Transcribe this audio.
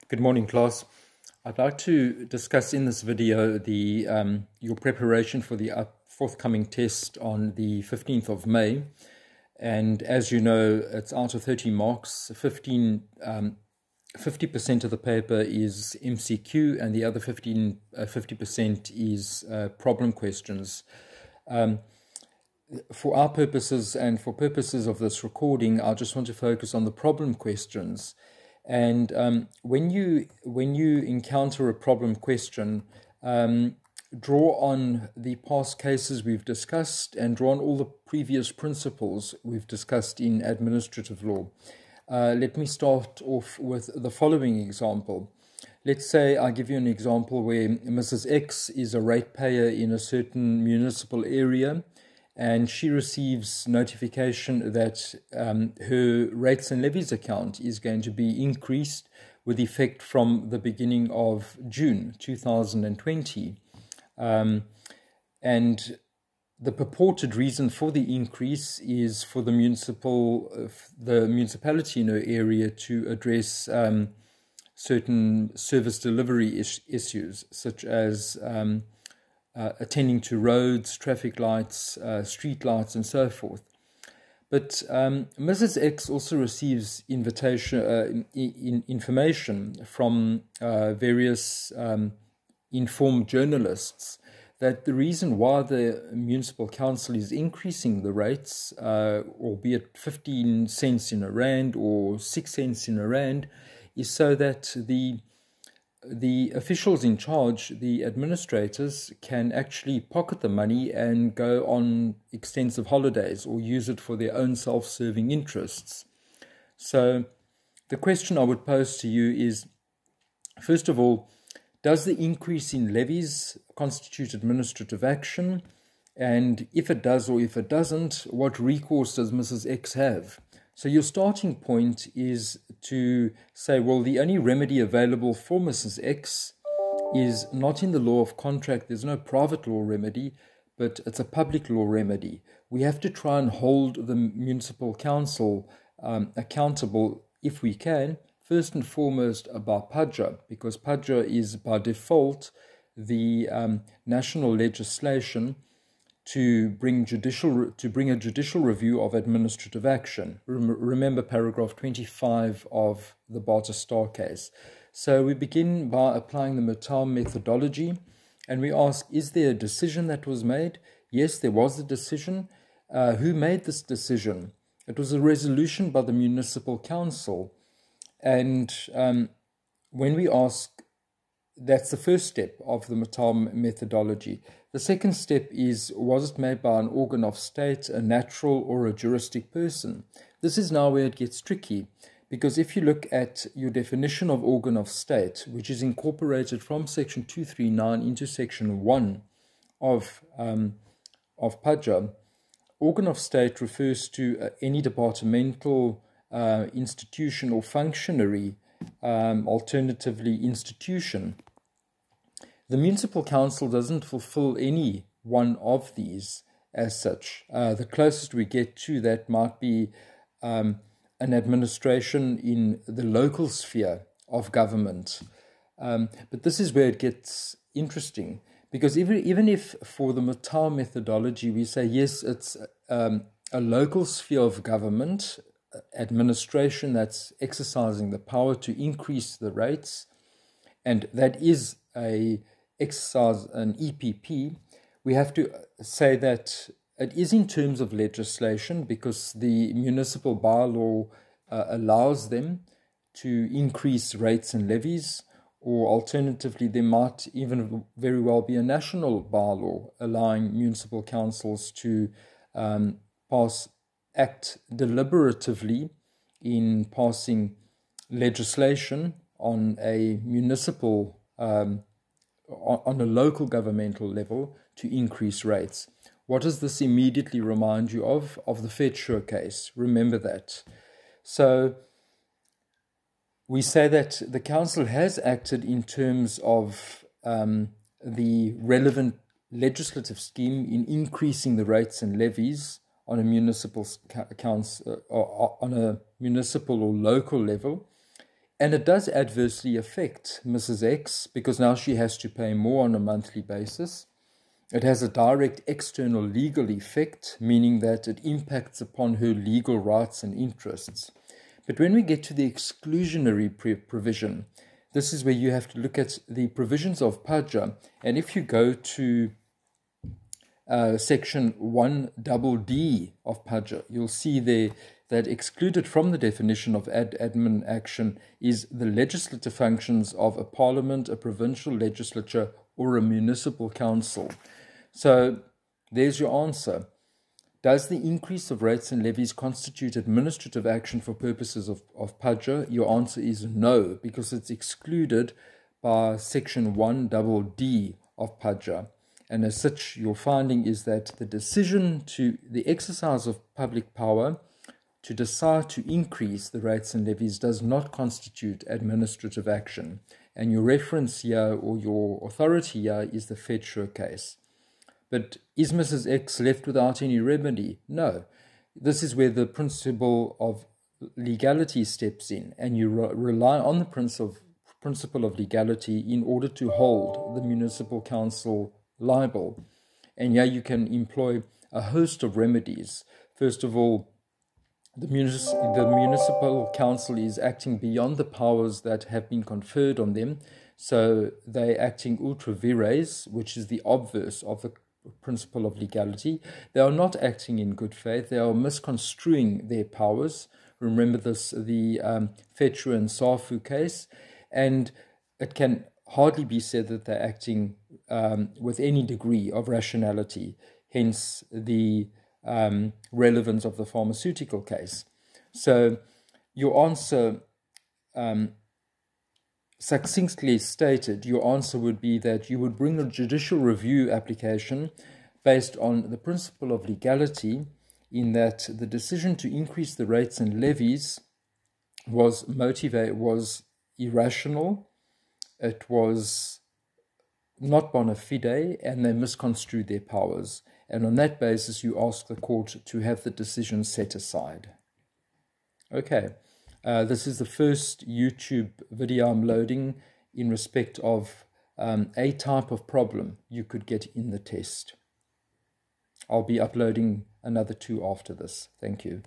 Good morning, class. I'd like to discuss in this video your preparation for the forthcoming test on the 15th of May. And as you know, it's out of 30 marks. 50% of the paper is MCQ and the other 50% is problem questions. For our purposes and for purposes of this recording, I just want to focus on the problem questions. And when you encounter a problem question, draw on the past cases we've discussed and draw on all the previous principles we've discussed in administrative law. Let me start off with the following example. Let's say I give you an example where Mrs. X is a ratepayer in a certain municipal area, and she receives notification that her rates and levies account is going to be increased with effect from the beginning of June 2020. And the purported reason for the increase is for the municipality in her area to address certain service delivery issues, such as attending to roads, traffic lights, street lights, and so forth. But Mrs. X also receives information from various informed journalists that the reason why the municipal council is increasing the rates, albeit 15 cents in a rand or 6 cents in a rand, is so that the officials in charge, the administrators, can actually pocket the money and go on extensive holidays or use it for their own self-serving interests. So the question I would pose to you is, first of all, does the increase in levies constitute administrative action? And if it does or if it doesn't, what recourse does Mrs. X have? So your starting point is to say, well, the only remedy available for Mrs. X is not in the law of contract. There's no private law remedy, but it's a public law remedy. We have to try and hold the municipal council accountable, if we can, first and foremost about Fedsure, because Fedsure is by default the national legislation to bring a judicial review of administrative action. Remember paragraph 25 of the Barter Star case. So we begin by applying the Mattel methodology, and we ask, is there a decision that was made? Yes, there was a decision. Who made this decision? It was a resolution by the municipal council. And when we ask, that's the first step of the Mattel methodology. The second step is, was it made by an organ of state, a natural or a juristic person? This is now where it gets tricky, because if you look at your definition of organ of state, which is incorporated from section 239 into section 1 of Fedsure, organ of state refers to any departmental institution or functionary, alternatively institution. The municipal council doesn't fulfill any one of these as such. The closest we get to that might be an administration in the local sphere of government. But this is where it gets interesting, because even if for the Mattel methodology we say, yes, it's a local sphere of government, administration that's exercising the power to increase the rates, and that is an EPP, we have to say that it is in terms of legislation, because the municipal bylaw allows them to increase rates and levies, or alternatively there might even very well be a national bylaw allowing municipal councils to act deliberatively in passing legislation on a municipal on a local governmental level to increase rates. What does this immediately remind you of? Of the Fedsure case. Remember that. So we say that the council has acted in terms of the relevant legislative scheme in increasing the rates and levies on a municipal council, on a municipal or local level, And it does adversely affect Mrs. X because now she has to pay more on a monthly basis. It has a direct external legal effect, meaning that it impacts upon her legal rights and interests. But when we get to the exclusionary provision, this is where you have to look at the provisions of Fedsure. And if you go to section 1DD of Fedsure, you'll see there that excluded from the definition of admin action is the legislative functions of a parliament, a provincial legislature, or a municipal council. So there's your answer. Does the increase of rates and levies constitute administrative action for purposes of Fedsure? Your answer is no, because it's excluded by section 1DD of Fedsure. And as such, your finding is that the decision to the exercise of public power to decide to increase the rates and levies does not constitute administrative action. And your reference here, or your authority here, is the Fedsure case. But is Mrs. X left without any remedy? No. This is where the principle of legality steps in, and you rely on the principle of legality in order to hold the municipal council liable. And here you can employ a host of remedies. First of all, the municipal council is acting beyond the powers that have been conferred on them. So they're acting ultra vires, which is the obverse of the principle of legality. They are not acting in good faith. They are misconstruing their powers. Remember this, the Fedsure and Safu case. And it can hardly be said that they're acting with any degree of rationality, hence the relevance of the pharmaceutical case. So your answer, succinctly stated, your answer would be that you would bring a judicial review application based on the principle of legality, in that the decision to increase the rates and levies was irrational, it was not bona fide, and they misconstrued their powers. And on that basis, you ask the court to have the decision set aside. Okay, this is the first YouTube video I'm loading in respect of a type of problem you could get in the test. I'll be uploading another 2 after this. Thank you.